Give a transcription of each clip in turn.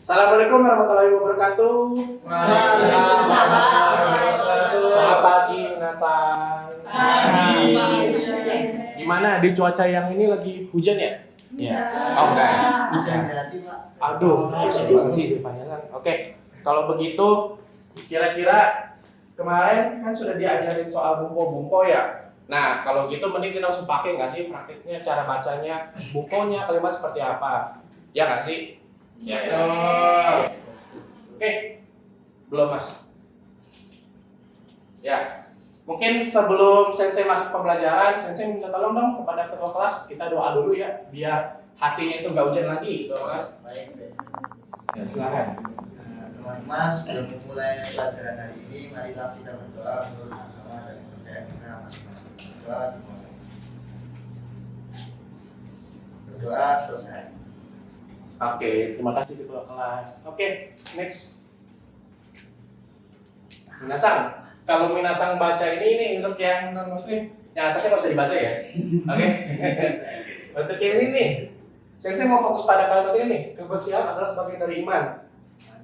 Assalamualaikum warahmatullahi wabarakatuh. Selamat pagi, minasan. Gimana di cuaca yang ini lagi hujan ya? Ya. Oh enggak. Hujan berarti Pak. Aduh, hujan banget sih panjang. Oke, kalau begitu kira-kira kemarin kan sudah diajarin soal bumpo-bumpo ya. Nah, kalau gitu mending kita langsung pakai nggak sih praktiknya, cara bacanya, bumponya, kalimat seperti apa? Ya nggak sih? Ya. Oke, belum mas. Ya, mungkin sebelum Sensei masuk pembelajaran, Sensei minta tolong dong kepada ketua kelas, kita doa dulu ya, biar hatinya itu nggak hujan lagi, ketua kelas. Baik. Ya, silakan. Teman-teman, sebelum memulai pelajaran hari ini, marilah kita berdoa menurut agama dan kepercayaan kita masing-masing. Berdoa dimulai. Berdoa selesai. Oke, terima kasih ketua kelas. Oke, next. Minasang, kalau Minasang baca ini untuk yang non muslim, yang atasnya nggak usah dibaca ya. Oke. Untuk yang ini nih, Sensei mau fokus pada kalimat ini nih. Kebersihan adalah sebagian dari iman.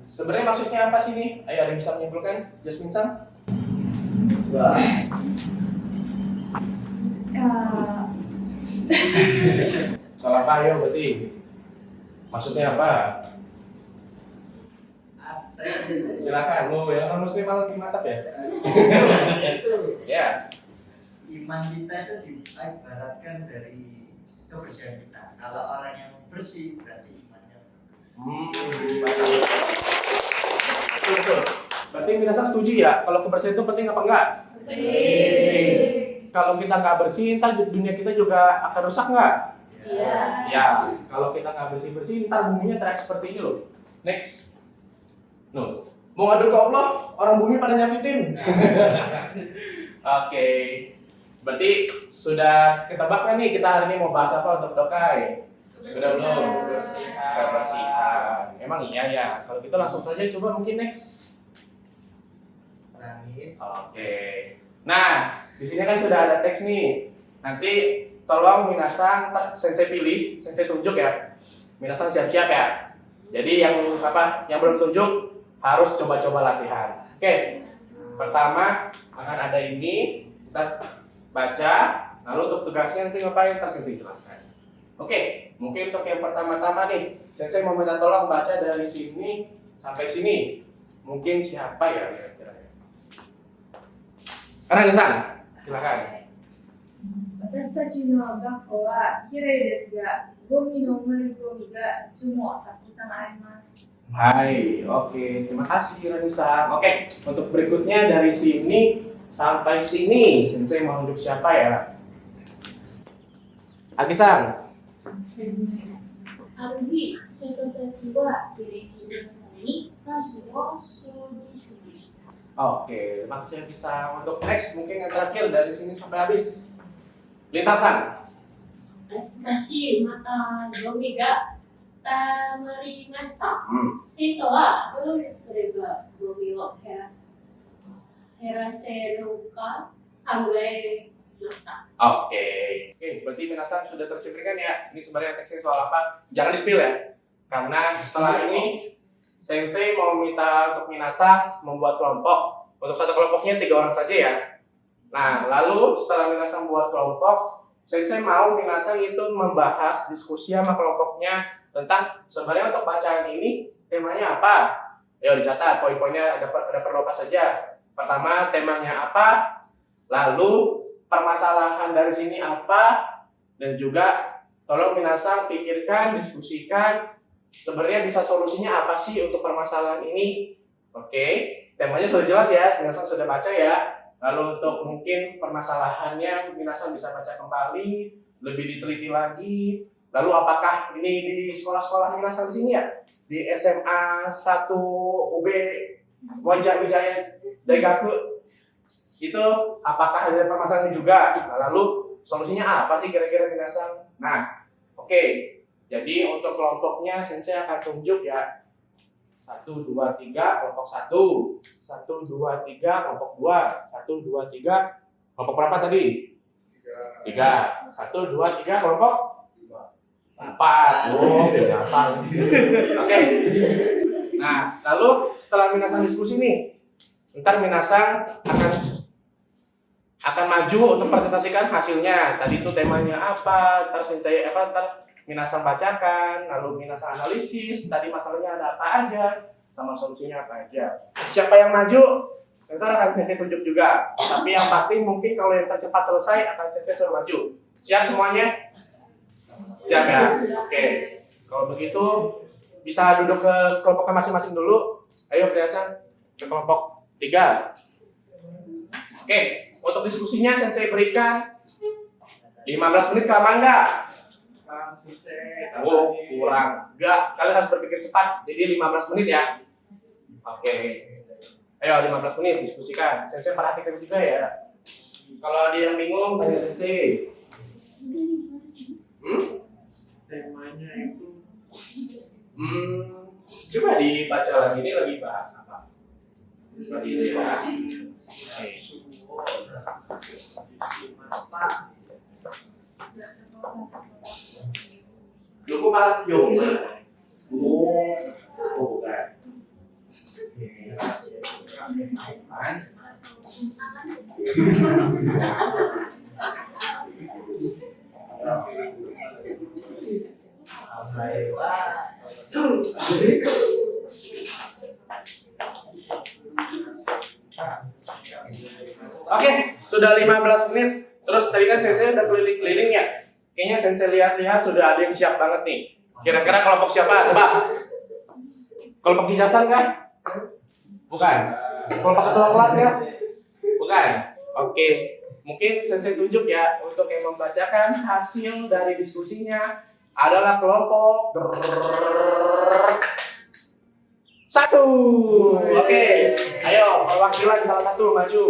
Sebenarnya maksudnya apa sih nih? Ayo ada yang bisa menyimpulkan? Jasmine Sang? Wah. Soal apa ayo berarti? Maksudnya apa? Silakan, lu yang non muslim malah lebih mantap ya. Itu Ya. iman kita itu diibaratkan dari kebersihan kita. Kalau orang yang bersih berarti imannya bagus. Betul. Berarti Minasang setuju ya? Kalau kebersihan itu penting apa enggak? Penting. Kalau kita nggak bersih, ntar dunia kita juga akan rusak nggak? Iya. Ya. Kalau kita nggak bersih, ntar buminya teriak seperti ini loh. Next. No. Mau ngadu ke Allah, orang bumi pada nyakitin. Oke. Berarti sudah ketebak kan nih kita hari ini mau bahas apa untuk dokai? Sudah belum? Kebersihan. Emang iya ya. Kalau gitu langsung saja coba mungkin next. Langit. Oke. Nah, di sini kan sudah ada teks nih. Nanti tolong Minasang Sensei pilih, Sensei tunjuk ya. Minasang siap-siap ya. Jadi yang apa? Yang belum tunjuk harus coba-coba latihan. Oke. Pertama akan ada ini, kita baca. Lalu untuk tugasnya nanti ngapain? Ntar Sensei jelaskan. Oke. Mungkin untuk yang pertama-tama nih, Sensei mau minta tolong baca dari sini sampai sini. Mungkin siapa ya kira-kira? Kanan-san, silakan. 私たちの学校は綺麗ですが、ゴミの埋めるゴミがいつもたくさんあります。 Hai, oke, terima kasih Ranisa. Oke, untuk berikutnya dari sini sampai sini, Sensei mau nunjuk siapa ya? Aki-san. ある日、生徒たちはきれいにするためにクラスを掃除しました。 Oke, terima kasih Aki-san. Untuk next, mungkin yang terakhir dari sini sampai habis. Lintasan. しかし、またゴミがたまりました。生徒はどうすればゴミを減らせるか考えました。 Oke, berarti Minasan sudah tercerminkan ya. Ini sebenarnya teksnya soal apa? Jangan di-spill ya. Karena setelah ini Sensei mau minta untuk Minasa membuat kelompok. Untuk satu kelompoknya 3 orang saja ya. Nah, lalu setelah Minasa membuat kelompok, Sensei mau Minasa itu membahas diskusi sama kelompoknya tentang sebenarnya untuk bacaan ini temanya apa. Ya dicatat poin-poinnya ada perlu apa saja. Pertama temanya apa, lalu permasalahan dari sini apa, dan juga tolong Minasa pikirkan, diskusikan sebenarnya bisa solusinya apa sih untuk permasalahan ini. Oke, temanya sudah jelas ya, Minasa sudah baca ya. Lalu untuk mungkin permasalahannya Minasa bisa baca kembali, lebih diteliti lagi. Lalu apakah ini di sekolah-sekolah Minasa di sini ya? Di SMA 1 UB Wajah Wijaya Daigaku itu apakah ada permasalahan ini juga? Nah, lalu solusinya apa sih kira-kira Minasa? Nah, oke. Jadi untuk kelompoknya Sensei akan tunjuk ya. 1, 2, 3 kelompok 1. 1, 2, 3 kelompok 2. 1, 2, 3 kelompok berapa tadi? 3. 1, 2, 3 kelompok 4. Oh, Minasa. Oke. Nah, lalu setelah minasang diskusi nih, ntar minasang akan maju untuk presentasikan hasilnya. Tadi itu temanya apa, ntar minasang bacakan, lalu minasang analisis, tadi masalahnya ada apa aja, sama solusinya apa aja. Siapa yang maju, ntar akan saya tunjuk juga. Tapi yang pasti mungkin kalau yang tercepat selesai akan saya suruh maju. Siap semuanya? Siap ya? Oke. Kalau begitu bisa duduk ke kelompoknya masing-masing dulu. Ayo Friasan ke kelompok 3. Oke, untuk diskusinya sensei berikan 15 menit lama enggak? Oh, kurang. Enggak, kalian harus berpikir cepat. Jadi 15 menit ya. Oke. Ayo 15 menit diskusikan. Sensei perhatikan juga ya. Kalau ada yang bingung tanya sensei. Temanya itu coba dibaca lagi, ini lagi bahas apa? Seperti itu ya. Lupa bahas Yoma. Oh, bukan. Oke, sudah 15 menit. Terus tadi kan sensei udah keliling-keliling ya. Kayaknya sensei lihat-lihat sudah ada yang siap banget nih. Kira-kira kelompok siapa? Tebak. Kelompok Hijasan kan? Bukan. Kelompok ketua kelas ya? Bukan. Oke. Mungkin sensei tunjuk ya untuk yang membacakan hasil dari diskusinya adalah kelompok 1. Oke. Ayo, perwakilan salah satu maju.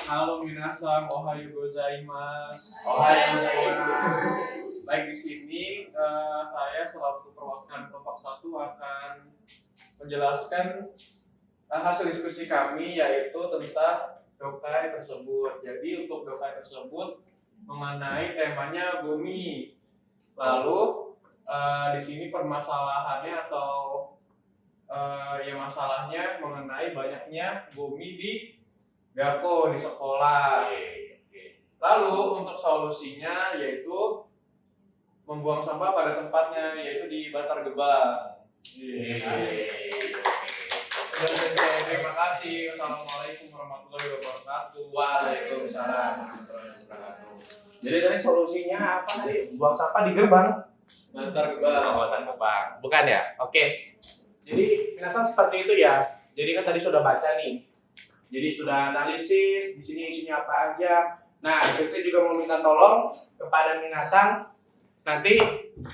Halo minasan, ohayo gozaimasu. Ohayo gozaimasu. Baik, di sini saya selaku perwakilan kelompok 1 akan menjelaskan hasil diskusi kami yaitu tentang dokai tersebut. Jadi untuk dokai tersebut mengenai temanya bumi. Lalu di sini permasalahannya atau ya masalahnya mengenai banyaknya bumi di Gakko di sekolah. Lalu untuk solusinya yaitu membuang sampah pada tempatnya yaitu di Bantar Gebang. Terima kasih. Wassalamualaikum warahmatullahi wabarakatuh. Waalaikumsalam warahmatullahi wabarakatuh. Jadi tadi solusinya apa tadi? Buang sampah di gerbang. Bantar Gebang. Bantar Gebang. Bukan ya? Oke. Jadi minasan seperti itu ya. Jadi kan tadi sudah baca nih. Jadi sudah analisis, di sini isinya apa aja. Nah, sensei juga mau minta tolong kepada minasan nanti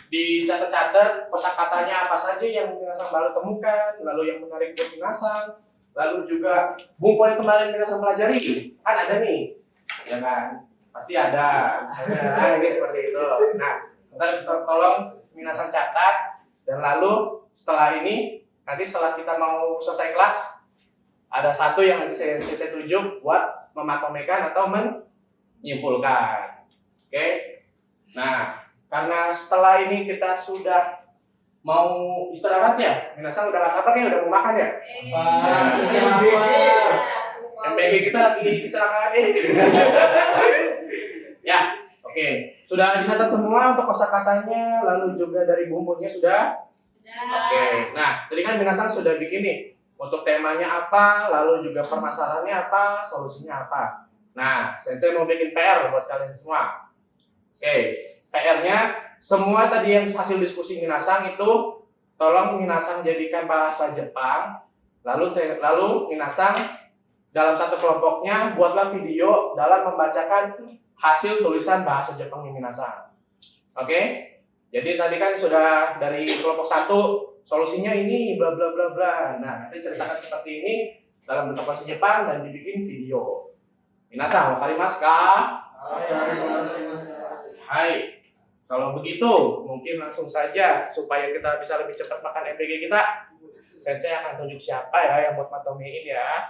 dicatat-catat kosakatanya apa saja yang minasan baru temukan, lalu yang menarik buat minasan, lalu juga bumbu yang kemarin minasan pelajari. Kan ada nih. Ya kan? Pasti ada. Nah, ini seperti itu. Nah, ntar tolong minasan catat dan lalu setelah ini nanti setelah kita mau selesai kelas ada satu yang nanti saya tunjuk buat mematomekan atau menyimpulkan. Oke? Nah, karena setelah ini kita sudah mau istirahat ya, minasan udah gak sabar kayak udah mau makan ya? MPG kita lagi kecelakaan ya, oke. Sudah dicatat semua untuk kosakatanya, lalu juga dari bumbunya sudah? Oke. Nah, tadi kan minasan sudah bikin nih. Untuk temanya apa, lalu juga permasalahannya apa, solusinya apa. Nah, sensei mau bikin PR buat kalian semua. Oke, PR-nya semua tadi yang hasil diskusi minasan itu tolong minasan jadikan bahasa Jepang. Lalu minasan dalam satu kelompoknya buatlah video dalam membacakan hasil tulisan bahasa Jepang minasan. Oke? Jadi tadi kan sudah dari kelompok 1 solusinya ini bla bla bla bla. Nah, nanti ceritakan seperti ini dalam bentuk bahasa Jepang dan dibikin video. Minasan, wakarimasu ka? Hai. Kalau begitu, mungkin langsung saja supaya kita bisa lebih cepat makan MBG kita. Sensei akan tunjuk siapa ya yang buat matomein ya.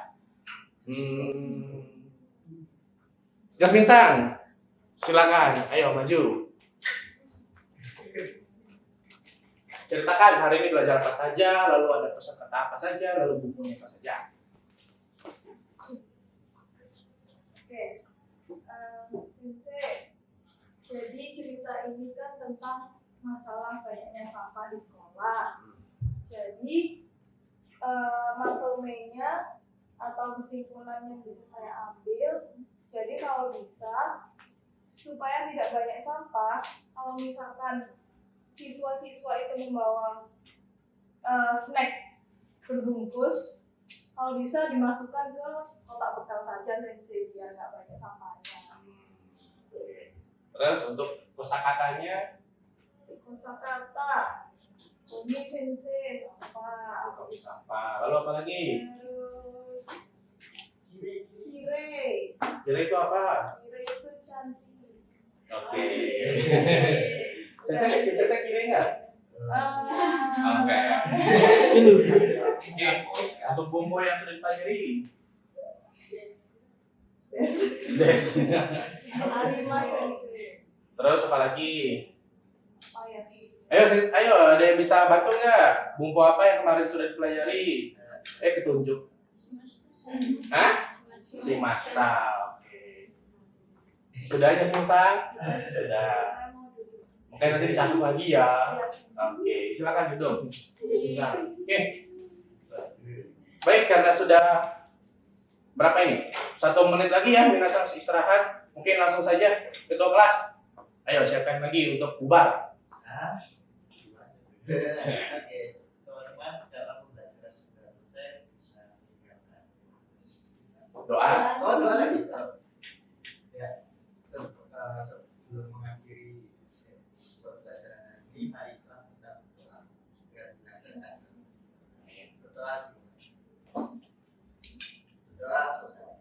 Jasmine Sang, silakan. Ayo maju. ceritakan hari ini belajar apa saja, lalu ada kosakata apa saja, lalu bukunya apa saja. Oke, Sensei. Jadi cerita ini kan tentang masalah banyaknya sampah di sekolah. Jadi matomenya atau kesimpulan yang bisa saya ambil, jadi kalau bisa supaya tidak banyak sampah, kalau misalkan siswa-siswa itu membawa snack berbungkus, kalau bisa dimasukkan ke kotak bekal saja Sensei, biar nggak banyak sampahnya. Terus untuk kosakatanya, Kosakata, Komi Sensei, sampah. kopi sampah. Lalu apa lagi? Terus Kiri. kire, Kira itu apa? kire itu cantik. Oke. Sensei kira nggak? Oke. Oke. Untuk bumbu yang sudah dipelajari. Des. Arima Sensei. Terus apa lagi? Apa ya sih? Ayo, ada yang bisa bantu nggak? Bumbu apa yang kemarin sudah dipelajari? Ketunjuk. Hah? Shimashita. Oke. Sudah ya, Sang? Sudah. Mungkin nanti dicatat lagi ya. Oke, silakan duduk. Sebentar. Oke. Baik, karena sudah berapa ini? 1 menit lagi ya, minasan istirahat. Mungkin langsung saja ketua kelas. Ayo siapkan lagi untuk bubar. Nah, oke, teman-teman, karena pembelajaran sudah selesai, bisa meninggalkan. Doa. Oh, dua lagi. Ya, sebelum mengakhiri pembelajaran hari ini, marilah kita berdoa. Berdoa selesai.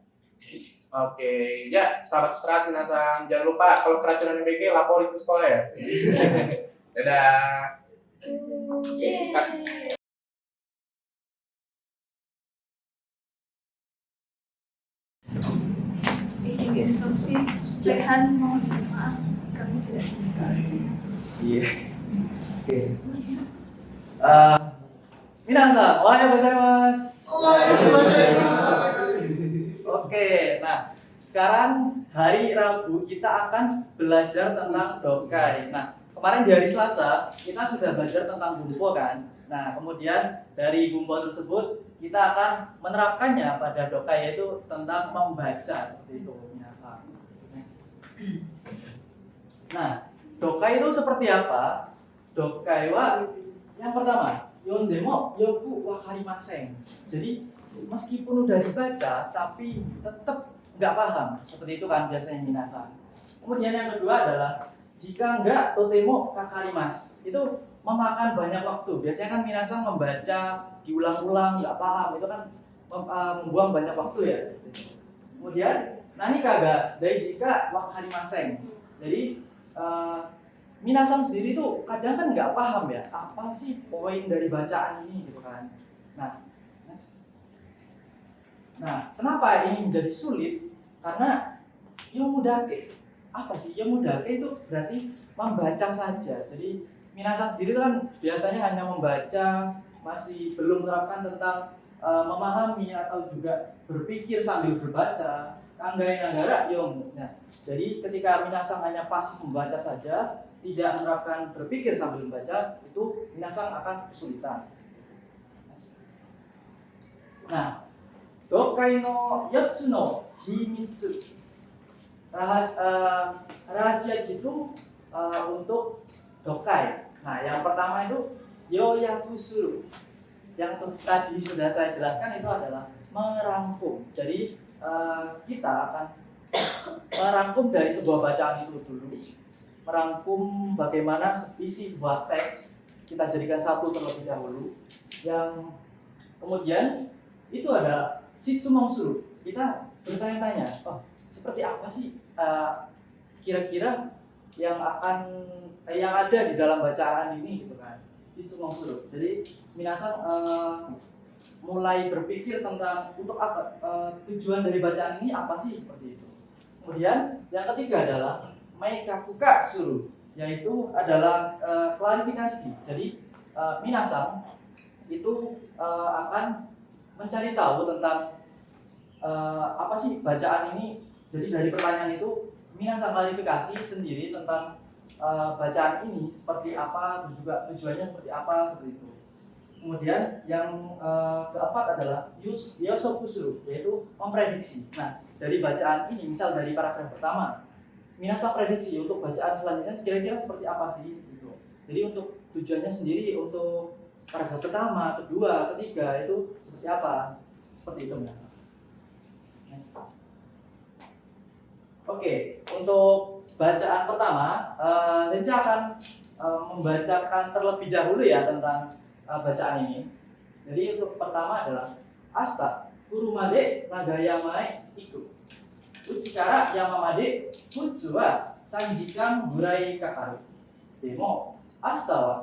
Oke, ya, selamat istirahat minasan. Jangan lupa kalau keracunan MBG laporin ke sekolah ya. Dadah. Izin interupsi, Rehan mohon maaf kami tidak Iya. Oke. Minasan, ohayou gozaimasu. Oke, nah sekarang hari Rabu kita akan belajar tentang dokai. Nah, kemarin di hari Selasa kita sudah belajar tentang gumpo kan. Nah, kemudian dari gumpo tersebut kita akan menerapkannya pada dokai, yaitu tentang membaca seperti itu. Nah, dokai itu seperti apa? Dokai wa yang pertama, yondemo yoku wakarimasen. Jadi meskipun udah dibaca tapi tetap nggak paham, seperti itu kan biasanya minasan. Kemudian yang kedua adalah jika nggak totemo kakarimas, itu memakan banyak waktu. Biasanya kan minasan membaca diulang-ulang nggak paham, itu kan membuang banyak waktu ya. Seperti itu. Kemudian nani kagak dari jika wakarimasen. Jadi minasan sendiri tuh kadang kan nggak paham ya, apa sih poin dari bacaan ini gitu kan. Nah, kenapa ini menjadi sulit? Karena yomudake. Apa sih yomudake itu? Berarti membaca saja. Jadi minasan sendiri kan biasanya hanya membaca, masih belum menerapkan tentang memahami atau juga berpikir sambil berbaca. Kanggai nagara yomu. Nah, jadi ketika minasan hanya pasif membaca saja, tidak menerapkan berpikir sambil membaca, itu minasan akan kesulitan. Nah, dokai no yatsu no himitsu. Rahasia itu untuk dokai. Nah, yang pertama itu yoyaku suru. Yang tadi sudah saya jelaskan itu adalah merangkum. Jadi kita akan merangkum dari sebuah bacaan itu dulu. Merangkum bagaimana isi sebuah teks kita jadikan satu terlebih dahulu. Yang kemudian itu ada shitsumon suru. Kita bertanya-tanya, oh, seperti apa sih kira-kira yang ada di dalam bacaan ini gitu kan. Shitsumon suru. Jadi minasan mulai berpikir tentang untuk apa tujuan dari bacaan ini apa sih, seperti itu. Kemudian yang ketiga adalah maikakuka suru, yaitu adalah klarifikasi. Jadi minasang itu akan mencari tahu tentang apa sih bacaan ini. Jadi dari pertanyaan itu minasang klarifikasi sendiri tentang bacaan ini seperti apa, terus juga tujuannya seperti apa, seperti itu. Kemudian yang keempat adalah yosokusuru, yaitu memprediksi. Nah, dari bacaan ini, misal dari paragraf pertama, minasang prediksi untuk bacaan selanjutnya kira-kira seperti apa sih gitu. Jadi untuk tujuannya sendiri untuk paragraf pertama, kedua, ketiga itu seperti apa? Seperti itu minasang. Next. Oke, untuk bacaan pertama, Sensei akan membacakan terlebih dahulu ya tentang bacaan ini. Jadi untuk pertama adalah asta kurumade nagayamae iku uchikara yamamade futsu wa 3 jikan gurai kakaru. Demo asta wa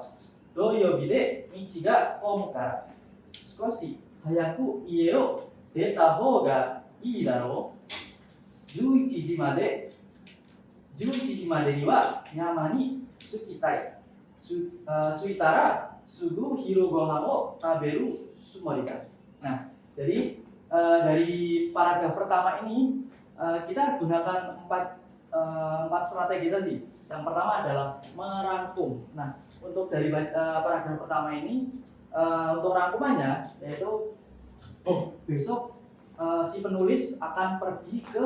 doryobi de michi ga homu kara skoshi hayaku ie o deta hou ga ii daro. 11時までには山に着きたい。着いたらすぐ昼ご飯を食べるつもりだ。Nah, jadi dari paragraf pertama ini kita gunakan empat strategi tadi. Yang pertama adalah merangkum. Nah, untuk dari paragraf pertama ini untuk rangkumannya yaitu besok si penulis akan pergi ke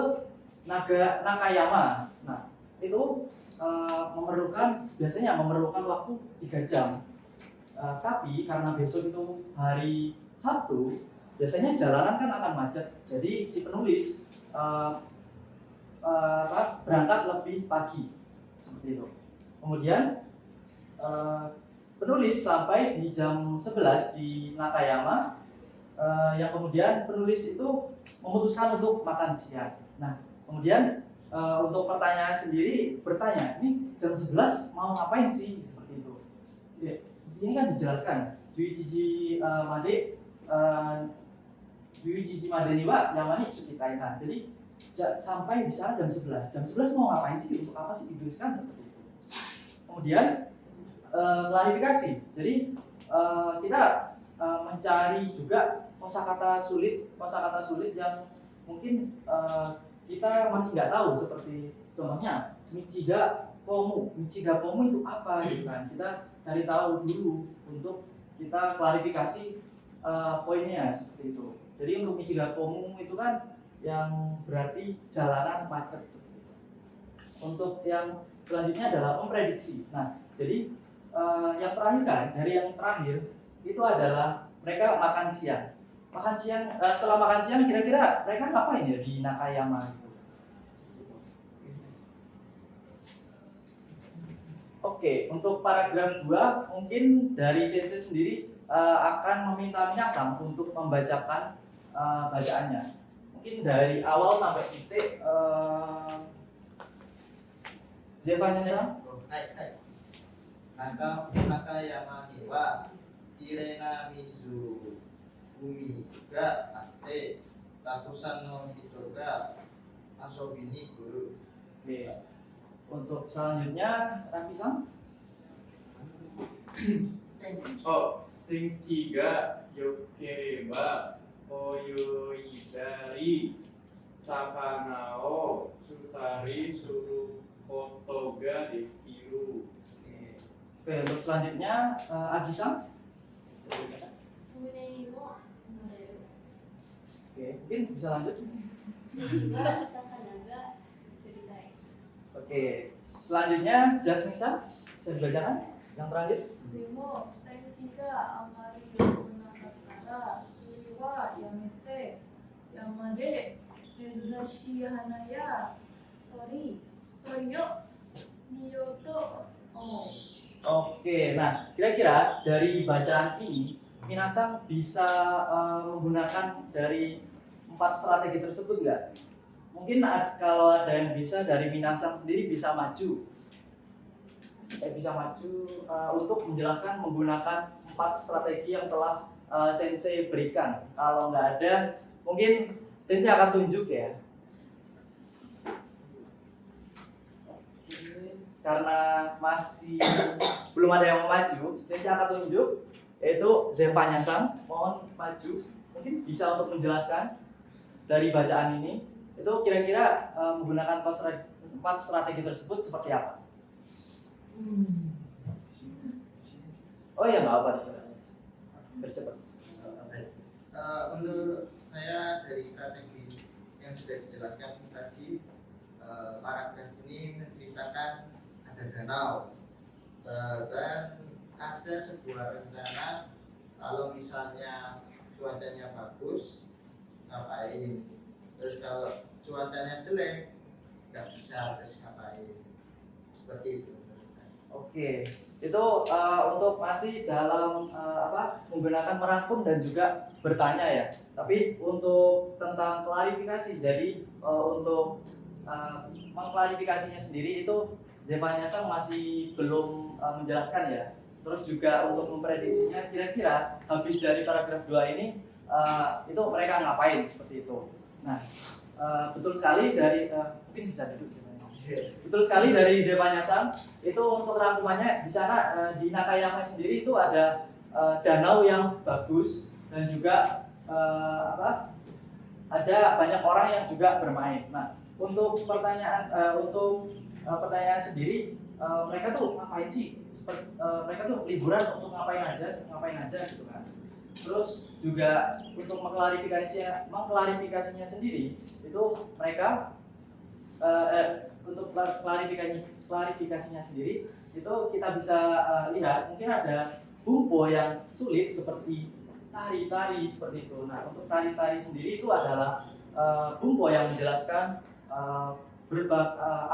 Nakayama. Nah, itu biasanya memerlukan waktu 3 jam. Tapi karena besok itu hari Sabtu, biasanya jalanan kan akan macet. Jadi si penulis berangkat lebih pagi seperti itu. Kemudian penulis sampai di jam 11 di Nakayama. Yang kemudian penulis itu memutuskan untuk makan siang. Nah, kemudian untuk pertanyaan sendiri bertanya, ini jam 11 mau ngapain sih? Seperti itu. Ini kan dijelaskan. Yuichiji made ni wa yamani sukitai. Nah, jadi sampai di sana jam 11. Jam 11 mau ngapain sih? Untuk apa sih dituliskan seperti itu? Kemudian klarifikasi. Jadi kita mencari juga kosakata sulit yang mungkin kita masih nggak tahu, seperti contohnya Michiga Komu itu apa gitu kan. Kita cari tahu dulu untuk kita klarifikasi poinnya seperti itu. Jadi untuk Michiga Komu itu kan yang berarti jalanan macet seperti itu. Untuk yang selanjutnya adalah memprediksi. Nah, jadi yang terakhir kan, dari yang terakhir itu adalah mereka makan siang. Setelah makan siang kira-kira mereka ngapain ya di Nakayama gitu. Oke, untuk paragraf 2 mungkin dari Sensei sendiri akan meminta minasang untuk membacakan bacaannya. Mungkin dari awal sampai titik Zephanya-san. Nakayama ni wa kirena mizu umi ga atte takusan no hito ga asobi ni kuru. Oke. Untuk selanjutnya Raffi-san. Tenki ga yokereba oyoidari sakana o sutari suru koto ga dekiru. Oke, untuk selanjutnya Agi-san. Funei mo noreru. Oke, mungkin bisa lanjut. Ga sakana ga suritai. Oke, selanjutnya Jasmine-san, bisa dibacakan yang terakhir. でも天気があまり良くなかったらそれはやめて山で珍しい花や鳥を見ようと思う。 Oke, nah kira-kira dari bacaan ini minasang bisa menggunakan dari 4 strategi tersebut nggak? Mungkin kalau ada yang bisa dari minasang sendiri bisa maju. Untuk menjelaskan menggunakan 4 strategi yang telah Sensei berikan. Kalau nggak ada, mungkin Sensei akan tunjuk ya. Oke. karena masih belum ada yang mau maju, jadi saya akan tunjuk yaitu Zevanya Sang. Mohon maju, mungkin bisa untuk menjelaskan dari bacaan ini itu kira-kira menggunakan empat strategi tersebut seperti apa? Oh ya, nggak apa bercepat. Baik. Menurut saya dari strategi yang sudah dijelaskan tadi, paragraf ini menceritakan ada danau dan ada sebuah rencana kalau misalnya cuacanya bagus ngapain, terus kalau cuacanya jelek nggak bisa terus ngapain, seperti itu menurut saya. Oke, itu untuk masih dalam menggunakan merangkum dan juga bertanya ya. Tapi untuk tentang klarifikasi, jadi untuk mengklarifikasinya sendiri itu Zevanya Sang masih belum menjelaskan ya. Terus juga untuk memprediksinya kira-kira habis dari paragraf 2 ini itu mereka ngapain seperti itu. Nah, betul sekali dari mungkin bisa duduk sebenarnya. Betul sekali dari Zevanya Sang itu untuk rangkumannya di sana di Nakayama sendiri itu ada danau yang bagus dan juga ada banyak orang yang juga bermain. Nah, untuk pertanyaan sendiri mereka tuh ngapain sih? Mereka tuh liburan untuk ngapain aja gitu kan. Terus juga untuk mengklarifikasinya sendiri itu mereka untuk klarifikasinya sendiri itu kita bisa lihat mungkin ada bumpo yang sulit seperti tari-tari seperti itu. Nah, untuk tari-tari sendiri itu adalah bumpo yang menjelaskan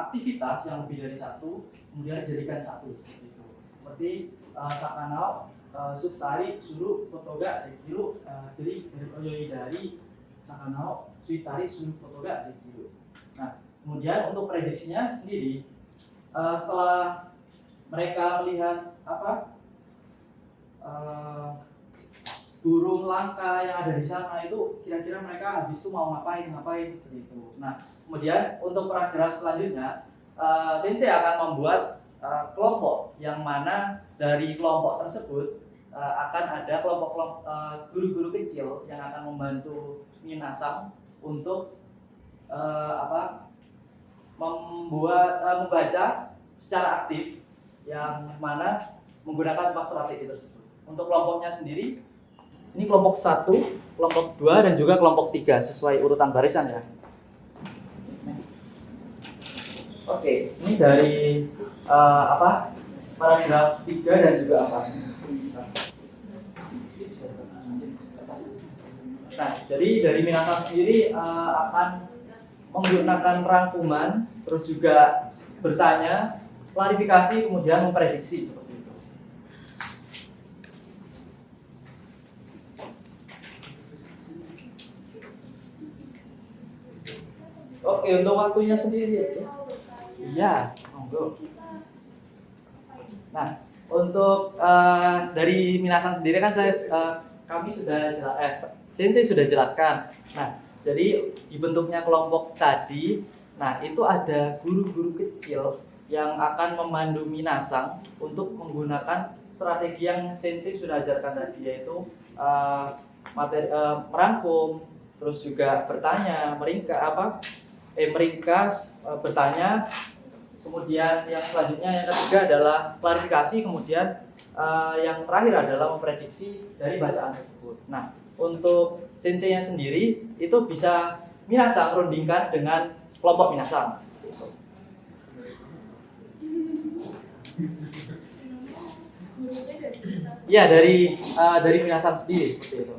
aktivitas yang lebih dari satu kemudian dijadikan satu seperti itu. Seperti sakanao, subtari, suru, kotoga, dekiru, jadi dari sakanao, suitari, suru, kotoga, dekiru. Nah, kemudian untuk prediksinya sendiri setelah mereka melihat burung langka yang ada di sana itu kira-kira mereka habis itu mau ngapain seperti itu. Nah, kemudian untuk paragraf selanjutnya Sensei akan membuat kelompok yang mana dari kelompok tersebut akan ada kelompok guru-guru kecil yang akan membantu Minasang untuk membaca secara aktif yang mana menggunakan 4 strategi tersebut. Untuk kelompoknya sendiri, ini kelompok 1, kelompok 2, dan juga kelompok 3 sesuai urutan barisan ya. Oke, ini dari paragraf 3 dan juga 4. Nah, jadi dari Minasang sendiri akan menggunakan rangkuman, terus juga bertanya, klarifikasi, kemudian memprediksi seperti itu. Oke, untuk waktunya sendiri. Iya, monggo. Nah, untuk dari Minasang sendiri kan Sensei sudah jelaskan. Nah, jadi dibentuknya kelompok tadi, nah itu ada guru-guru kecil yang akan memandu Minasang untuk menggunakan strategi yang Sensei sudah ajarkan tadi, yaitu merangkum, terus juga bertanya, meringkas, bertanya, kemudian yang selanjutnya yang ketiga adalah klarifikasi, kemudian yang terakhir adalah memprediksi dari bacaan tersebut. Nah, untuk Sensei-nya sendiri itu bisa Minasang rundingkan dengan kelompok Minasang. Ya, dari Minasang sendiri seperti itu.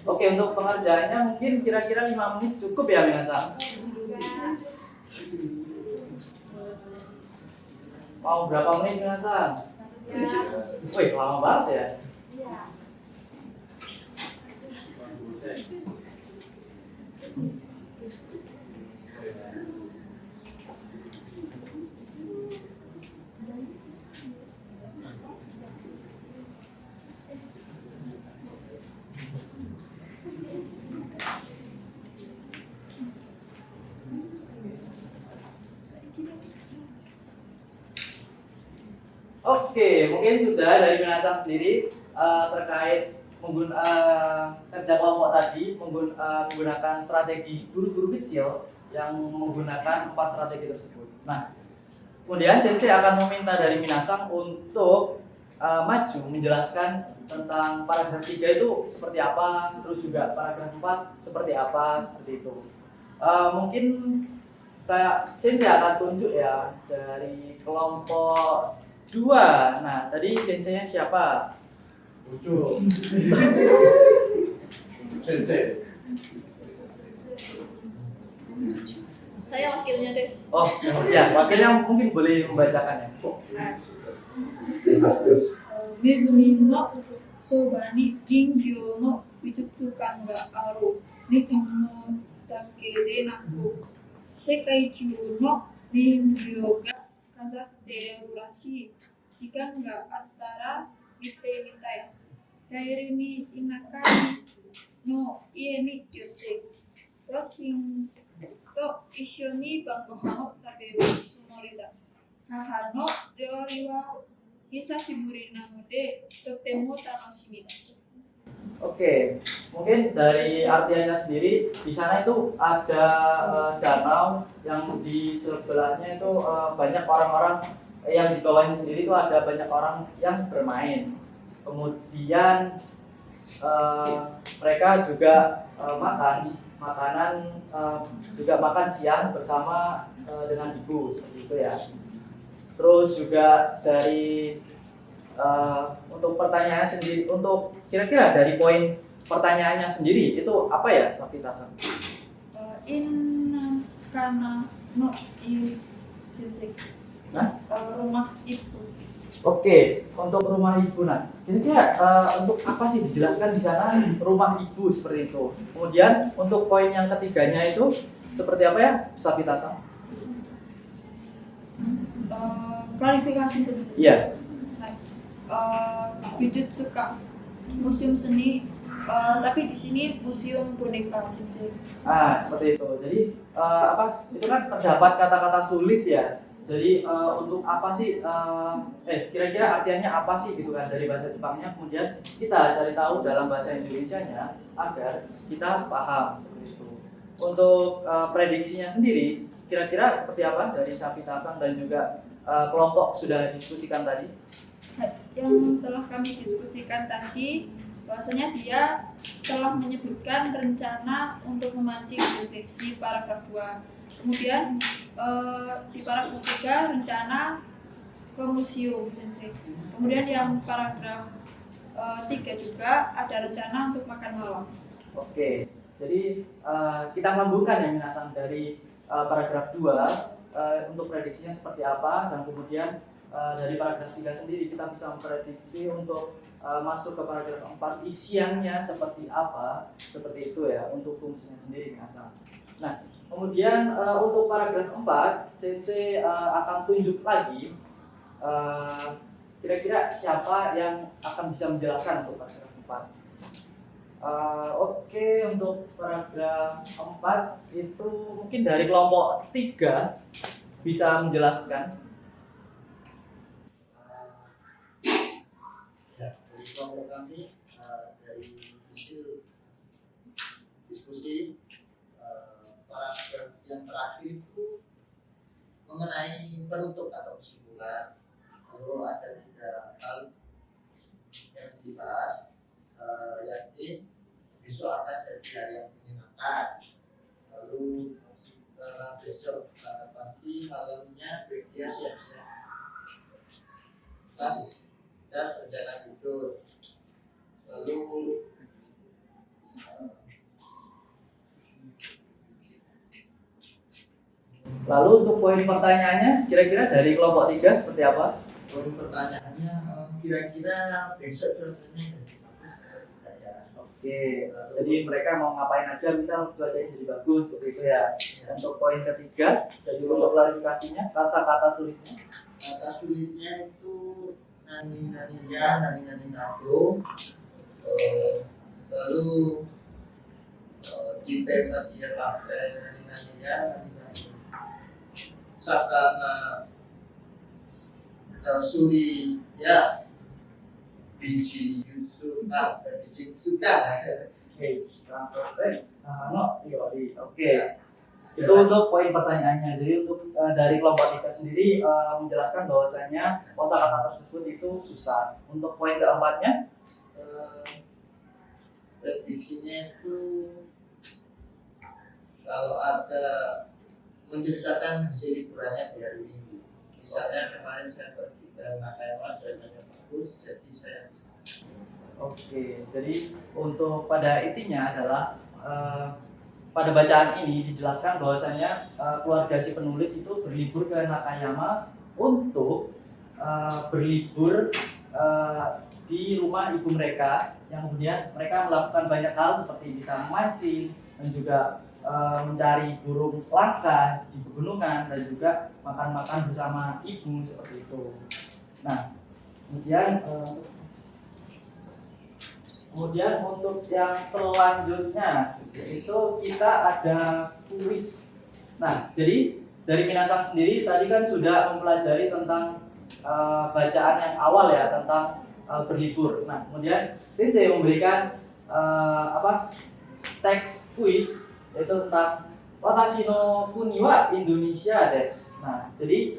Oke, untuk pengerjaannya mungkin kira-kira 5 menit cukup ya Minasang? Mau berapa menit Minasang? Wih, lama banget ya. Oke, mungkin sudah dari Minasang sendiri terkait kerja kelompok tadi menggunakan strategi guru-guru kecil yang menggunakan 4 strategi tersebut. Nah, kemudian Sensei akan meminta dari Minasang untuk maju menjelaskan tentang paragraf 3 itu seperti apa, terus juga paragraf 4 seperti apa, seperti itu. Mungkin Sensei akan tunjuk ya dari kelompok 2. Nah, tadi Sensei-nya siapa? Lucu. Sensei. Saya wakilnya deh. Oh, ya, wakilnya mungkin boleh membacakan ya. Nezumi no soba ni gingyou no bitutsukan ga aru nihon no dake de naku sekai juu no ningyou ga kazatte iru rashii. Jikan ga attara mite mitai. Kairu ni inakari no ie ni yotte. Roshin to issho ni bangohan o taberu tsumori da. Haha no ryori wa hisashiburi nanode totemo tanoshimi da. Oke, mungkin dari artiannya sendiri di sana itu ada danau yang di sebelahnya itu banyak orang-orang yang di bawahnya sendiri itu ada banyak orang yang bermain. Kemudian mereka juga juga makan siang bersama dengan ibu seperti itu ya. Terus juga dari untuk pertanyaannya sendiri, untuk kira-kira dari poin pertanyaannya sendiri itu apa ya, Safita-san? Kana no iu sensei. Nah? Rumah ibu. Oke, untuk rumah ibu. Nah, kira-kira untuk apa sih dijelaskan di sana rumah ibu seperti itu? Kemudian untuk poin yang ketiganya itu seperti apa ya, Safita-san? Klarifikasi sensei. Iya. Bijutsuka museum seni, tapi di sini museum boneka sensei. Seperti itu. Jadi itu kan terdapat kata-kata sulit ya. Jadi untuk apa sih? Kira-kira artiannya apa sih gitu kan dari bahasa Jepangnya. Kemudian kita cari tahu dalam bahasa Indonesianya agar kita paham seperti itu. Untuk prediksinya sendiri, kira-kira seperti apa dari Safita-san dan juga kelompok sudah diskusikan tadi? Yang telah kami diskusikan tadi, bahwasanya dia telah menyebutkan rencana untuk memancing sensei di paragraf 2. Kemudian di paragraf 3 rencana ke museum sensei. Kemudian yang paragraf 3 juga ada rencana untuk makan malam. Oke, jadi kita sambungkan ya Minasang dari paragraf 2 untuk prediksinya seperti apa, dan kemudian dari paragraf 3 sendiri kita bisa memprediksi untuk masuk ke paragraf 4 isiannya seperti apa, seperti itu ya untuk fungsinya sendiri Minasang. Nah, kemudian untuk paragraf 4 Sensei akan tunjuk lagi kira-kira siapa yang akan bisa menjelaskan untuk paragraf 4. Oke, untuk paragraf 4 itu mungkin dari kelompok 3 bisa menjelaskan. Dari kelompok kami dari hasil diskusi paragraf yang terakhir itu mengenai penutup atau kesimpulan. Lalu ada 3 hal yang dibahas, yakni besok akan jadi hari yang menyenangkan. Lalu besok pagi malamnya dia siap-siap kelas dan perjalanan tidur. Lalu untuk poin pertanyaannya kira-kira dari kelompok 3 seperti apa? Poin pertanyaannya kira-kira besok cuacanya jadi bagus tidak ya? Oke, jadi mereka mau ngapain aja misal cuacanya jadi bagus seperti itu ya. Untuk poin ketiga, jadi untuk klarifikasinya kata sulitnya. Kata sulitnya itu nani nado. Lalu di paper dia pakai nani sakana suri Ya, biji suka, biji suka. Oke, langsung step. No, oke. Itu untuk poin pertanyaannya. Jadi untuk dari kelompok 3 sendiri menjelaskan bahwasanya kosakata tersebut itu susah. Untuk poin keempatnya, Definisinya itu kalau ada menceritakan hasil liburannya di hari Minggu. Misalnya kemarin saya pergi ke Nakayama dan ada bagus, jadi saya bisa. oke. Jadi untuk pada intinya adalah pada bacaan ini dijelaskan bahwasanya keluarga si penulis itu berlibur ke Nakayama untuk berlibur di rumah ibu mereka, yang kemudian mereka melakukan banyak hal seperti bisa memancing dan juga mencari burung langka di pegunungan dan juga makan-makan bersama ibu seperti itu. Nah, kemudian untuk yang selanjutnya itu kita ada kuis. Nah, jadi dari Minasang sendiri tadi kan sudah mempelajari tentang bacaan yang awal ya tentang berlibur. Nah, kemudian Sensei memberikan teks kuis yaitu tentang Watashi no kuni wa Indonesia des. Nah, jadi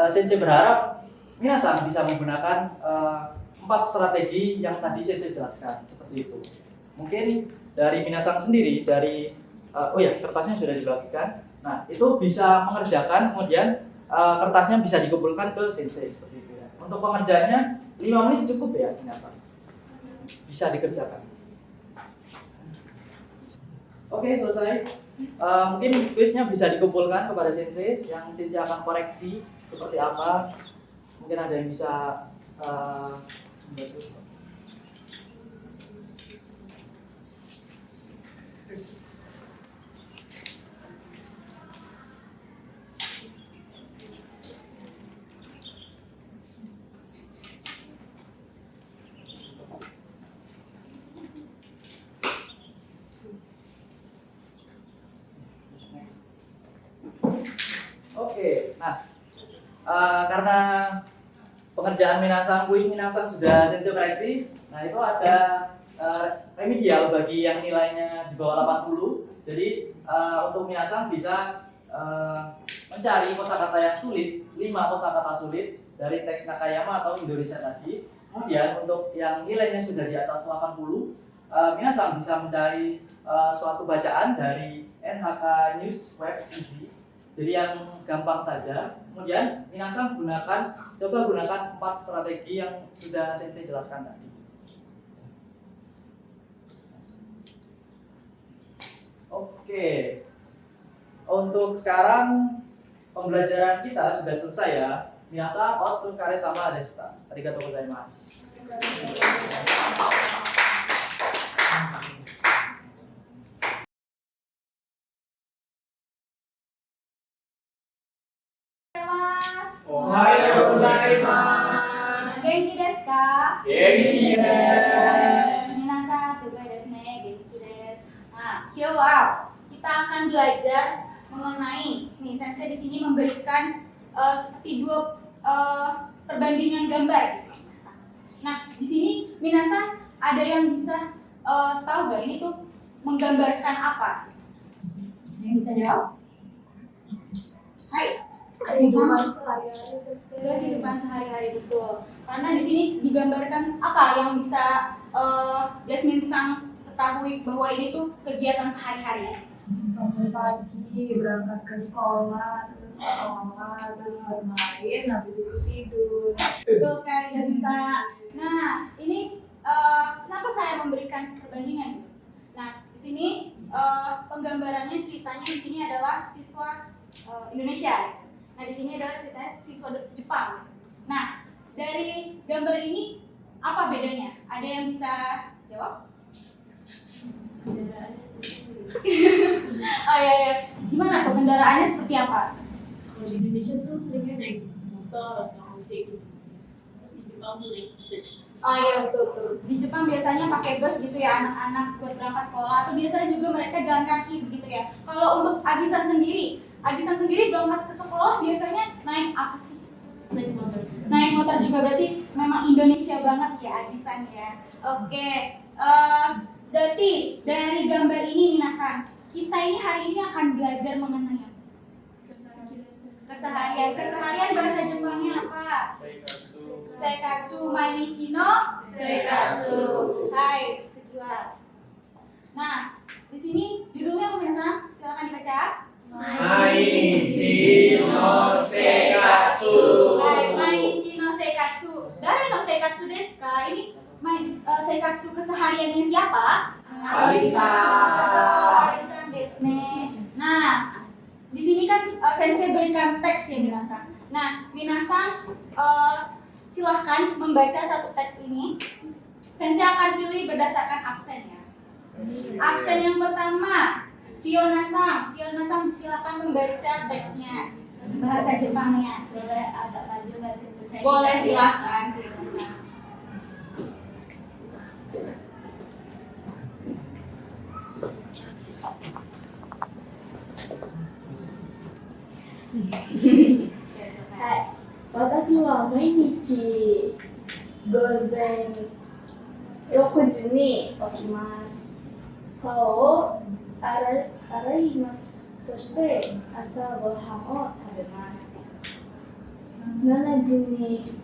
Sensei berharap Minasang bisa menggunakan 4 strategi yang tadi Sensei jelaskan seperti itu. Mungkin dari Minasang sendiri dari kertasnya sudah dibagikan. Nah, itu bisa mengerjakan, kemudian kertasnya bisa dikumpulkan ke Sensei seperti itu ya. Untuk pengerjaannya 5 menit cukup ya Minasang. Bisa dikerjakan. Oke, selesai. Mungkin kuisnya bisa dikumpulkan kepada Sensei, yang Sensei akan koreksi seperti apa. Mungkin ada yang bisa membantu. Oke, nah karena pengerjaan Minasang, kuis Minasang sudah Sensei koreksi. Nah, itu ada remedial bagi yang nilainya di bawah 80. Jadi untuk Minasang bisa mencari kosakata yang sulit, 5 kosakata sulit dari teks Nakayama atau Indonesia tadi. Kemudian untuk yang nilainya sudah di atas 80, Minasang bisa mencari suatu bacaan dari NHK News Web Easy. Jadi yang gampang saja. Kemudian Minasang coba gunakan 4 strategi yang sudah Sensei jelaskan tadi. Oke. Untuk sekarang pembelajaran kita sudah selesai ya. Minasang otsukare sama deshita. Arigatou gozaimasu. Ohayo gozaimasu. Genki desu ka? Genki desu. Minasan sugoi desu ne. Genki desu. Nah, kyou wa kita akan belajar mengenai nih Sensei di sini memberikan seperti 2 perbandingan gambar. Nah, di sini Minasan ada yang bisa tahu gak ini tuh menggambarkan apa? Yang bisa jawab? Hai. Kehidupan sehari-hari. Kehidupan sehari-hari, betul. Karena di sini digambarkan apa yang bisa Jasmine Sang ketahui bahwa ini tuh kegiatan sehari-hari. Bangun pagi, berangkat ke sekolah, terus sekolah, terus bermain, habis itu tidur. Betul sekali Jasmine Sang. Nah, ini kenapa saya memberikan perbandingan? Nah, di sini penggambarannya ceritanya di sini adalah siswa Indonesia. Nah, di sini adalah ceritanya siswa Jepang. Nah, dari gambar ini apa bedanya? Ada yang bisa jawab? Oh iya. Gimana tuh kendaraannya seperti apa? Kalau di Indonesia tuh seringnya naik motor atau musik. Terus di Jepang tuh naik bus. Oh iya, betul. Di Jepang biasanya pakai bus gitu ya, anak-anak buat berangkat sekolah, atau biasanya juga mereka jalan kaki begitu ya. Kalau untuk Agisan sendiri berangkat ke sekolah biasanya naik apa sih? Naik motor. Naik motor juga berarti memang Indonesia banget ya Adisan ya. Oke, berarti dari gambar ini minasan, kita ini hari ini akan belajar mengenai apa? Keseharian bahasa Jepangnya apa? Seikatsu, mainichi no seikatsu. Hai, sekilas. Nah, di sini judulnya apa minasan? Silakan dibaca. Mainichi no seikatsu. Hai, mainichi no seikatsu. Dari no seikatsu desu ka? Ini seikatsu kesehariannya siapa? Arisan desu ne. Nah, di sini kan sensei berikan teks ya minasan. Nah, minasan silahkan membaca satu teks ini. Sensei akan pilih berdasarkan absen ya. Absen yang pertama, Fiona-san. Fiona-san silahkan membaca teksnya bahasa Jepangnya. Boleh agak maju nggak sih? Boleh silahkan Fiona-san. Hai, 私は毎日午前6時に起きます。顔を洗います。そして朝ごはんを食べます。7時に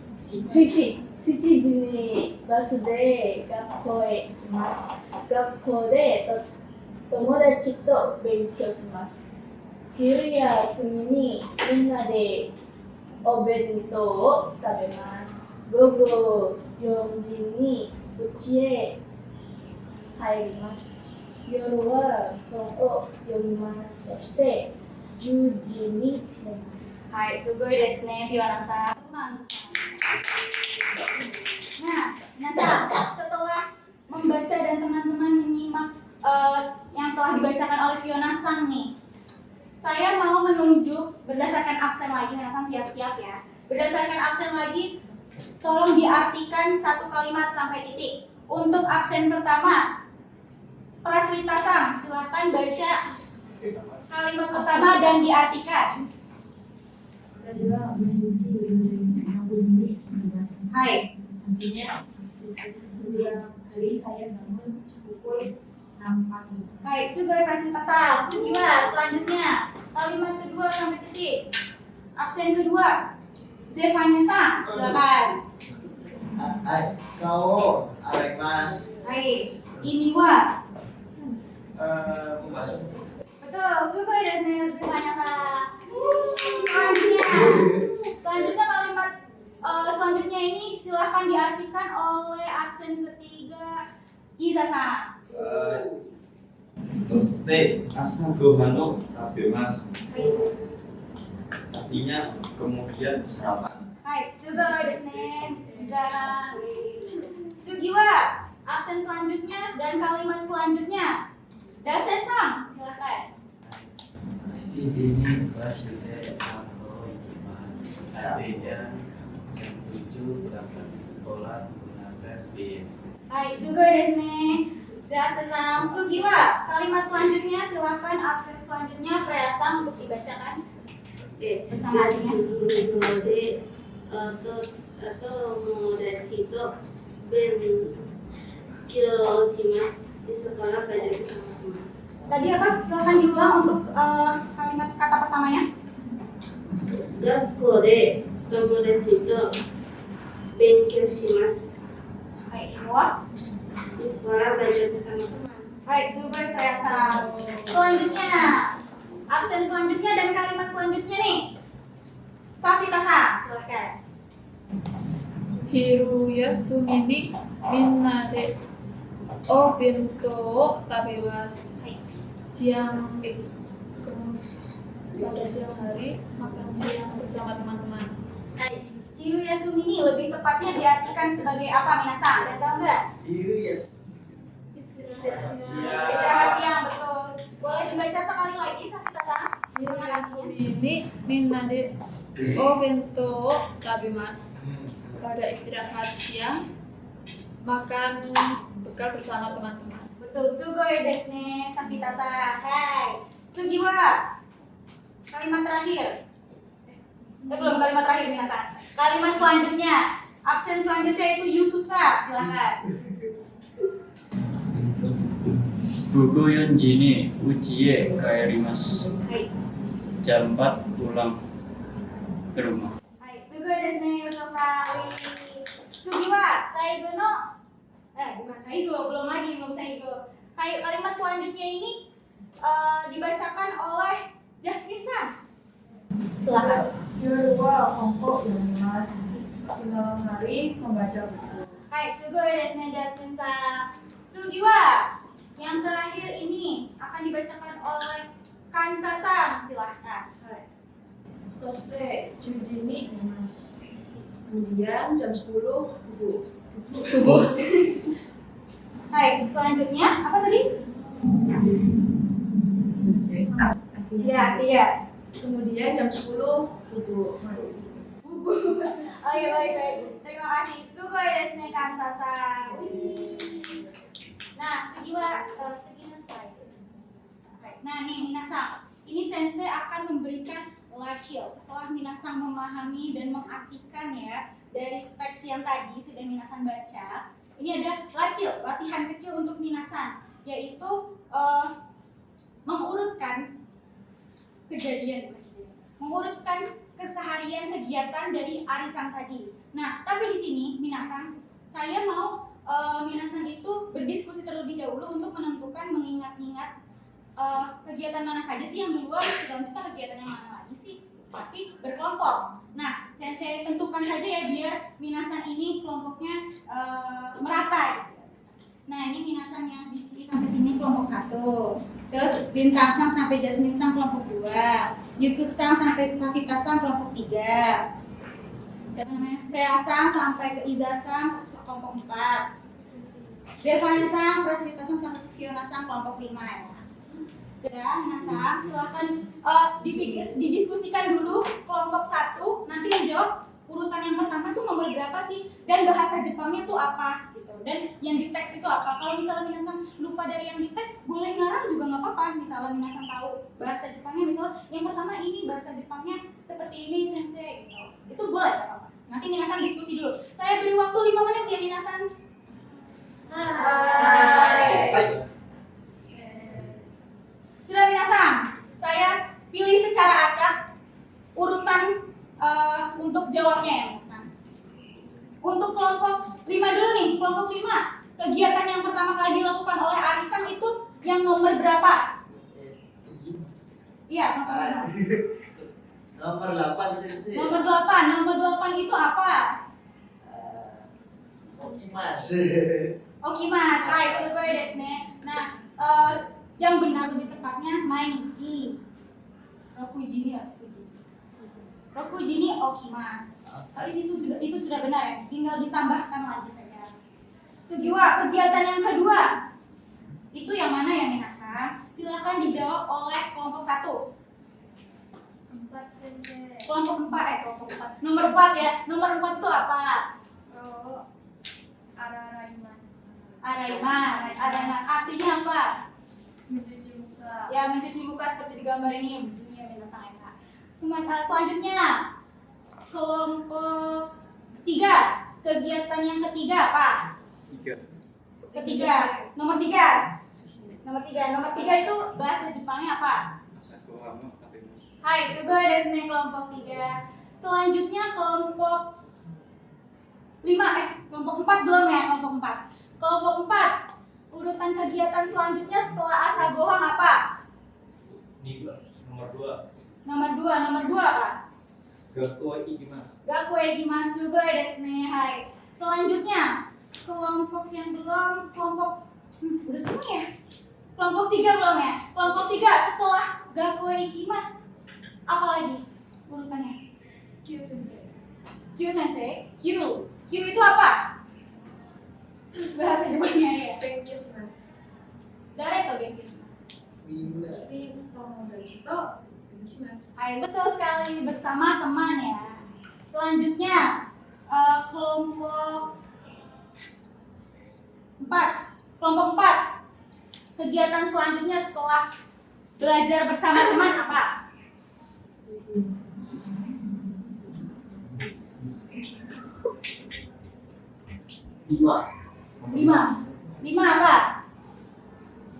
7時にバスで学校へ行きます。学校で友達と勉強します。昼休みにみんなでお弁当を食べます。午後4時に家へ入ります。夜は本を読みます。そして10時に寝ます。Hai, sugoi desu ne Fiona-san. Nah, Nasa, setelah membaca dan teman-teman menyimak yang telah dibacakan oleh Fiona-san nih, saya mau menunjuk berdasarkan absen lagi, Minasan siap-siap ya. Berdasarkan absen lagi, tolong diartikan satu kalimat sampai titik. Untuk absen pertama, Praslita-san, silahkan baca kalimat pertama dan diartikan. 私は毎日午前6時に起きます。 Hai, Artinya setiap hari saya bangun pukul 6 pagi. Hai, sugoi Praslita-san. Sugiwa, selanjutnya kalimat kedua sampai titik. Absen kedua, Zevanya-san, silakan. Hai, kau araimas. Hai, ini wa. Membasuh. Betul, sugoi desu ne Zevanya-san. Selanjutnya kalimat selanjutnya ini silahkan diartikan oleh absen ketiga Iza-san. そして朝ごはんを食べます。Artinya kemudian sarapan. Hai, sugoi desu ne Iza-san. Sugiwa, absen selanjutnya dan kalimat selanjutnya Dase-san, silakan. 7時にバスで学校行きます。Artinya jam 7 berangkat di sekolah menggunakan bis. Hai, sugoi desu ne. Dase-san, Sugiwa, kalimat selanjutnya silakan absen selanjutnya Freya-san untuk dibacakan. Bersama artinya. で友達と勉強します。Di sekolah belajar bersama teman. Tadi apa? Silakan diulang untuk kalimat kata pertamanya. 学校で友達と勉強します。 Hai, ini wa. Di sekolah belajar bersama teman. Hai, sugoi Freya-san. Selanjutnya, absen selanjutnya dan kalimat selanjutnya nih. Safita-san, silakan. 昼休みにみんなでお弁当を食べます。Pada siang hari makan siang bersama teman-teman. Hai, Hiru Yasumi ini lebih tepatnya diartikan sebagai apa, Minasan? Ada tahu nggak? Biru ya. Istirahat siang, betul. Boleh dibaca sekali lagi, Safita-san? 昼休みにみんなでお弁当を食べます。Pada istirahat siang makan bekal bersama teman-teman. Betul, sugoi desu ne, Safita-san. Hai, Sugiwa. Kalimat terakhir. Belum kalimat terakhir minasan. Kalimat selanjutnya, absen selanjutnya itu Yusufsa, silakan. Buku Yonjini ujiye kaerimasu. Hai. Jam 4 pulang ke rumah. Hai, sugoi desu ne Yusufsa. Sugiwa, saigo no bukan saigo, belum saigo. Kalimat selanjutnya ini dibacakan oleh Jasmine-san. Silakan. Yang kedua, kelompok yang mas di malam hari membaca buku. Hai, sugoi desu ne Jasmine-san. Sugiwa, yang terakhir ini akan dibacakan oleh Kansa-san. Silahkan. Soste Jujini mas. Kemudian jam 10 buku. Hai, selanjutnya apa tadi? Iya. Kemudian jam 10 buku. Buku. Oke, baik. Terima kasih. Sugoi desu ne Kansa-san. Nah, Sugiwa, Nah, nih Minasang. Ini sensei akan memberikan lachil setelah Minasang memahami dan mengartikan ya dari teks yang tadi sudah Minasang baca. Ini ada lachil, latihan kecil untuk Minasang, yaitu mengurutkan keseharian kegiatan dari arisan tadi. Nah, tapi di sini Minasang, saya mau Minasang itu berdiskusi terlebih dahulu untuk menentukan mengingat-ingat kegiatan mana saja sih yang duluan, selanjutnya kegiatan yang mana lagi sih, tapi berkelompok. Nah, saya tentukan saja ya biar Minasang ini kelompoknya merata gitu. Nah, ini Minasang yang di sini sampai sini kelompok 1. Terus Bintang-san sampai Jasmine-san kelompok 2. Yusuf-san sampai Safita-san kelompok 3. Siapa namanya? Freya-san sampai ke Iza-san kelompok 4. Devanya-san, Praslita-san sampai Fiona-san kelompok 5 ya. Sudah, Minasang, silakan didiskusikan dulu kelompok 1, nanti menjawab urutan yang pertama tuh nomor berapa sih dan bahasa Jepangnya tuh apa gitu. Dan yang di teks itu apa? Kalau misalnya Minasang lupa dari yang di teks, boleh ngarang juga nggak apa-apa. Misalnya Minasang tahu bahasa Jepangnya, misalnya yang pertama ini bahasa Jepangnya seperti ini sensei gitu. Itu boleh nggak apa-apa. Nanti Minasang diskusi dulu. Saya beri waktu 5 menit ya Minasang. Hai. Sudah Minasang, saya pilih secara acak urutan untuk jawabnya ya Minasang. Untuk kelompok 5 dulu nih, kelompok 5. Kegiatan yang pertama kali dilakukan oleh arisan itu yang nomor berapa? Iya, nomor berapa? Nomor 8 sensei. Nomor 8 itu apa? Okimas. Okimas, hai, sugoi desu ne. Nah, yang benar lebih tepatnya mainichi. Rokuji ni okimas. Tapi itu sudah benar ya, tinggal ditambahkan lagi saja. Sugiwa, kegiatan yang kedua. Itu yang mana ya Minasang? Silakan dijawab oleh kelompok 1. 4 sensei. Kelompok 4 kelompok 4. Nomor 4 ya. Nomor 4 itu apa? Araimas. Artinya apa? Mencuci muka. Ya, mencuci muka seperti di gambar ini ya Minasang ya. Selanjutnya kelompok 3. Kegiatan yang ketiga apa? Ketiga. Nomor 3 itu bahasa Jepangnya apa? Hai, sugoi desu ne kelompok 3. Selanjutnya kelompok 5 kelompok 4 belum ya, kelompok 4. Kelompok 4. Urutan kegiatan selanjutnya setelah asagohang apa? Nomor 2. Nomor 2 apa? Gaku ikimasu sugoi desu ne. Hai. Selanjutnya kelompok yang belum, kelompok udah semua ya? Kelompok 3 belum ya? Kelompok 3 setelah gaku ikimasu apa lagi urutannya? Q sensei. Q itu apa? Bahasa Jepangnya ya. Benkismas. Dareto benkishimasu. Hai, betul sekali, bersama teman ya. Selanjutnya kelompok 4. Kegiatan selanjutnya setelah belajar bersama teman apa? Lima apa?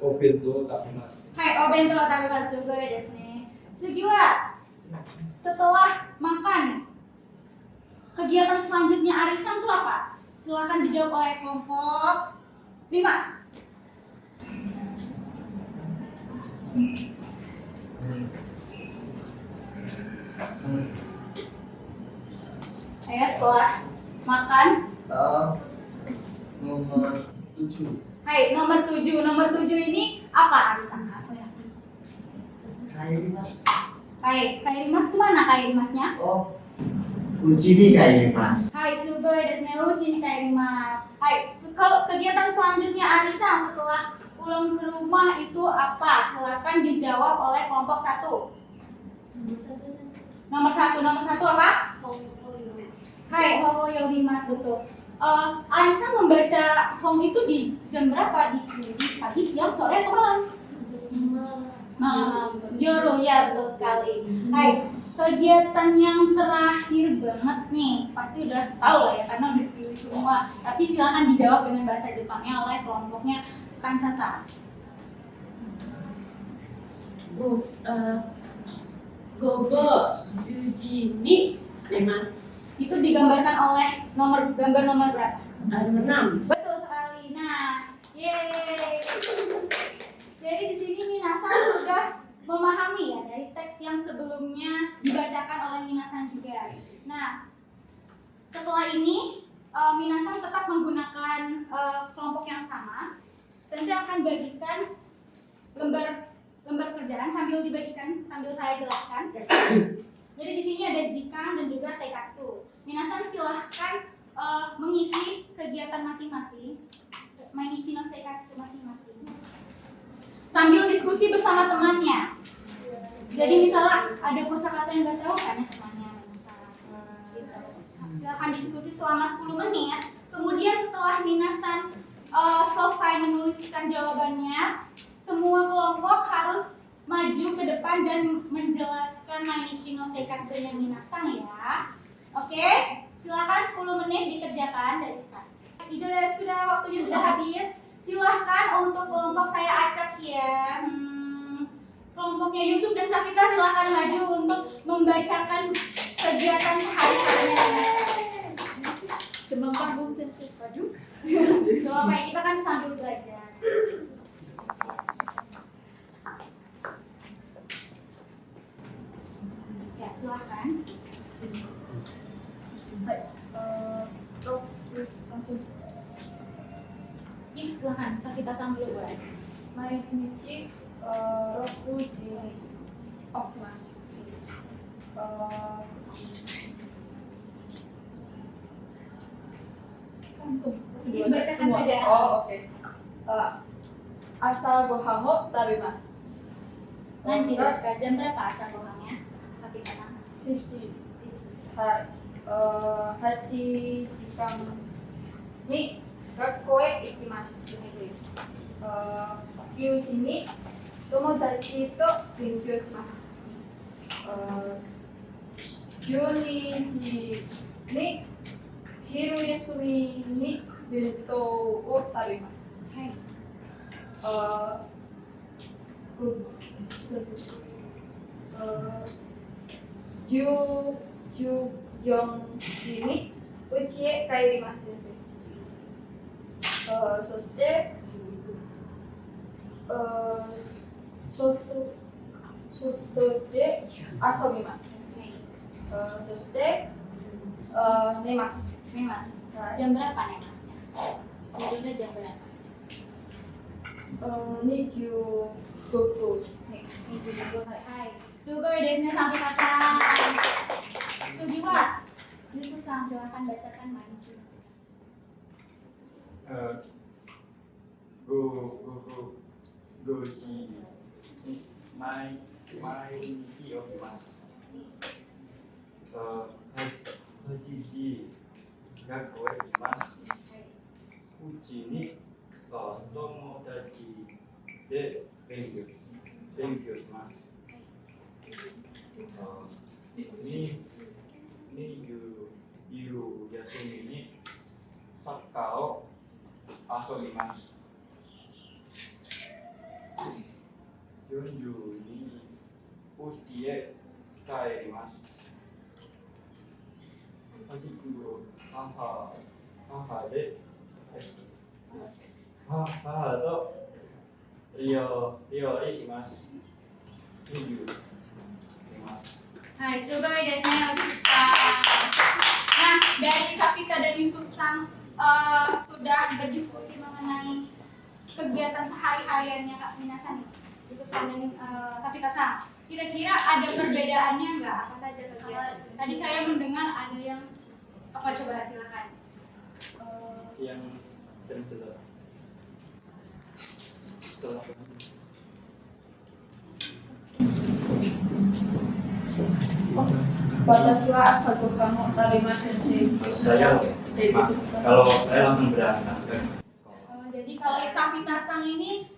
Obento tabimasu. Hai, obento tabimasu sugoi desu ne. Sugi wa setelah makan, kegiatan selanjutnya arisan itu apa? Silakan dijawab oleh kelompok 5. Ayo setelah makan. Nomor 7. Hai, nomor 7. Nomor 7 ini apa arisan? Kairimas. Hai, Kairimas itu mana Kairimasnya? Oh, uji ni kairimas. Hai, sugoi desu ne. Uchi ni kaerimasu. Hai, kalau kegiatan selanjutnya arisan setelah pulang ke rumah itu apa? Silakan dijawab oleh kelompok 1. Nomor 1 apa? Hai, hongo yomimasu, betul. Arisan membaca hong itu di jam berapa? Di pagi, siang, sore, atau malam? Malam. Yoro, ya betul sekali. Hai, kegiatan yang terakhir banget nih, pasti udah tahu lah ya karena udah dipilih semua. Tapi silakan dijawab dengan bahasa Jepangnya oleh kelompoknya Kansasa. Gogo 10時に寝ます。 Itu digambarkan oleh gambar nomor berapa? Nomor 6. Betul sekali. Nah, yeay. Jadi di sini Minasan sudah memahami ya dari teks yang sebelumnya dibacakan oleh Minasan juga. Nah, setelah ini Minasan tetap menggunakan kelompok yang sama. Dan saya akan bagikan lembar kerjaan sambil saya jelaskan. Jadi di sini ada jikang dan juga seikatsu. Minasan silahkan mengisi kegiatan masing-masing, mainichi no seikatsu masing-masing, sambil diskusi bersama temannya. Jadi misalnya ada kosakata yang nggak tahu, tanya temannya. Silahkan diskusi selama 10 menit. Kemudian setelah Minasan selesai menuliskan jawabannya, semua kelompok harus maju ke depan dan menjelaskan mainichi no seikatsu-nya Minasan ya. Oke, silakan 10 menit dikerjakan dari sekarang. Sudah waktunya sudah habis. Silahkan untuk kelompok saya acak ya. Kelompoknya Yusuf dan Safita silahkan maju untuk membacakan kegiatan sehari-harinya. Demam panggung sensei maju. Gak apa-apa ya, kita kan sambil belajar. Ya, silahkan. Langsung. Ya, silahkan. Safita sambil buat. Mainichi roku jini okimasu. Langsung. Dibacakan Semua. saja. Oh, oke. Asa gohan o tabimasu. Lanjut, jam berapa asal bohongnya? Safita sama. Shichi. Hai. 8時間に学校へ行きます。9時に友達と勉強します。12時に昼休みに弁当を食べます。はい。14時に家へ帰ります先生。そして外で遊びます。そして寝ます。Nih mas, Hai. jam berapa nih masnya? Tidurnya jam berapa? 25分に。 Hai. Sugoi desu ne Safita-san. Sugiwa. Yusuf-san, silakan bacakan mainichi no seikatsu. Goji mainichi okimasu. 8時学校へ行きます。うちに友達で勉強します。昼休みにサッカーを遊びます。42、沖へ帰ります。おじくを母で、母と料理します。Hai, sugoi desu ne, Ojutsu-san. Nah, dari Safita dan Yusuf-san sudah berdiskusi mengenai kegiatan sehari-hariannya Kak Minasan, Yusuf-san dan Safita-san. Kira-kira ada perbedaannya nggak? Apa saja kegiatan? Tadi saya mendengar ada yang apa, coba silakan. Yang terselah. 私は朝ごはんを食べません。Kalau saya langsung berangkat ke Jadi kalau Safita-san ini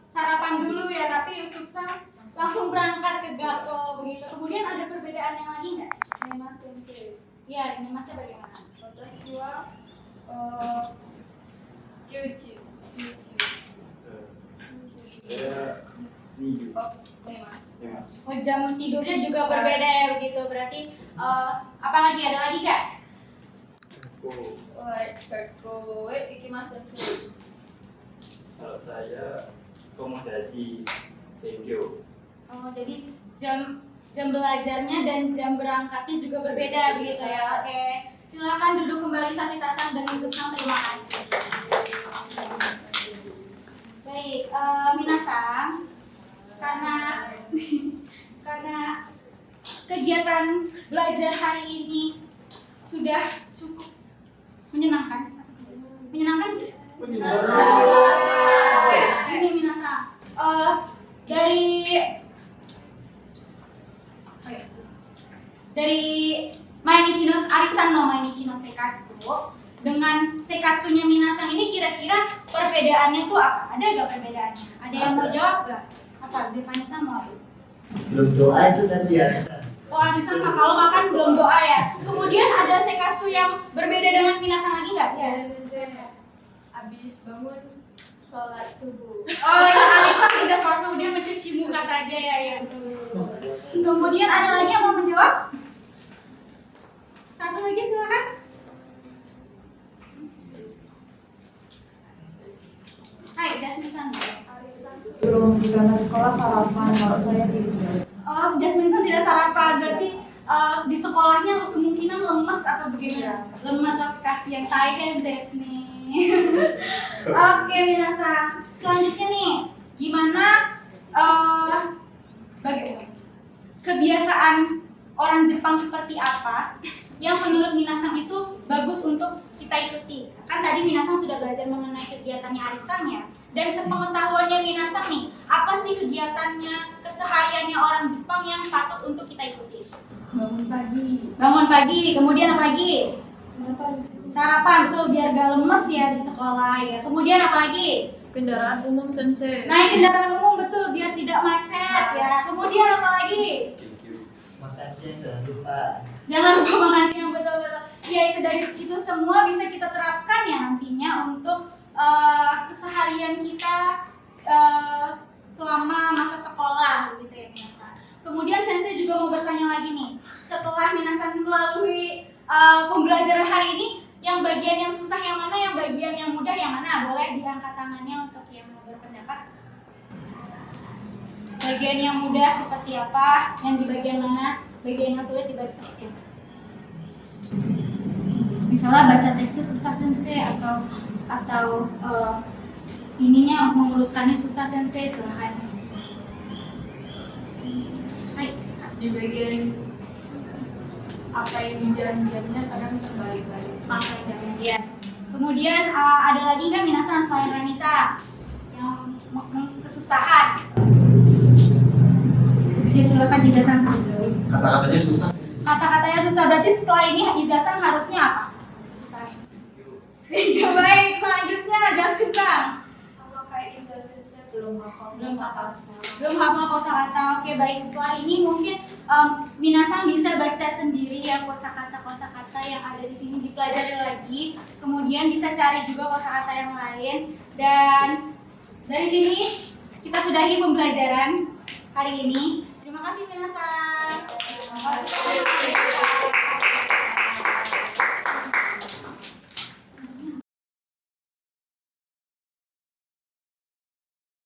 sarapan dulu ya, tapi Yusuf-san langsung berangkat ke Gakko begitu. Kemudian ada perbedaannya lagi nggak? Nema sensei. Ya, ini masnya bagaimana? 私はYouTube. saya minggu. Nemas. Oh, jam tidurnya juga berbeda ya begitu. Berarti apa lagi? Ada lagi nggak? Gakko ikimasu sensei. Kalau saya komodachi tenkyo. Oh, jadi jam belajarnya dan jam berangkatnya juga berbeda begitu ya. Oke. Silakan duduk kembali Safita-san dan Yusuf-san. Terima kasih. Baik, Minasan, karena kegiatan belajar hari ini sudah cukup menyenangkan. Menyenangkan tidak? Oke, ini Minasan. Dari Mainichi no Arisan no Mainichi no Seikatsu dengan Seikatsunya Minasan ini kira-kira perbedaannya tuh apa? Ada gak perbedaannya? Ada yang mau jawab gak? Apa? Zefanya-san mau? Belum doa itu tadi Arisan. Oh, Arisan mah kalau makan belum doa ya. Kemudian ada Seikatsu yang berbeda dengan Minasan lagi nggak? Ya, habis bangun sholat subuh. Oh, ya, Arisan tidak sholat subuh, dia mencuci muka saja ya. Kemudian ada lagi yang mau menjawab? Satu lagi silakan. Hai, Jasmine-san. Belum karena sekolah sarapan, kalau saya tidak. Oh, Jasmine-san tidak sarapan, berarti di sekolahnya kemungkinan lemes apa bagaimana? Lemes, kasih yang Thailand Jasmine. Oke, Minasan. Selanjutnya nih, gimana bagaimana kebiasaan orang Jepang seperti apa yang menurut Minasan itu bagus untuk kita ikuti? Kan tadi Minasan sudah belajar mengenai kegiatannya Arisan ya. Dan sepengetahuannya Minasan nih, apa sih kegiatannya, kesehariannya orang Jepang yang patut untuk kita ikuti? Bangun pagi. Bangun pagi, kemudian apa lagi? Sarapan, betul, biar gak lemes ya di sekolah ya. Kemudian apa lagi? Kendaraan umum sensei. Naik kendaraan umum, betul, biar tidak macet ya. Kemudian apa lagi? Makan siang jangan lupa. Jangan lupa makan siang, betul-betul. Ya, itu dari itu semua bisa kita terapkan ya nantinya untuk keseharian kita selama masa sekolah gitu ya Minasan. Kemudian Sensei juga mau bertanya lagi nih, setelah Minasan melalui pembelajaran hari ini, yang bagian yang susah yang mana, yang bagian yang mudah yang mana? Boleh diangkat tangannya untuk yang mau berpendapat. Bagian yang mudah seperti apa? Yang di bagian mana? Bagian yang sulit di bagian seperti apa? Misalnya baca teksnya susah Sensei atau ininya mengurutkannya susah Sensei, silahkan. Baik, Di bagian apa yang jam-jamnya kadang terbalik-balik. sampai jamnya. Kemudian ada lagi nggak Minasan selain Ranisa yang kesusahan? Silakan Izasan dulu. Kata-katanya susah. Kata-katanya susah, berarti setelah ini Izasan harusnya apa? Kesusahan. Baik, selanjutnya Jasmine Sang. Sama kayak Iza Sensei belum hafal. Belum hafal. Belum hafal kosakata. Oke, baik. Setelah ini mungkin minasan bisa baca sendiri ya kosakata yang ada di sini, dipelajari lagi. Kemudian bisa cari juga kosakata yang lain. Dan dari sini kita sudahi pembelajaran hari ini. Terima kasih minasan.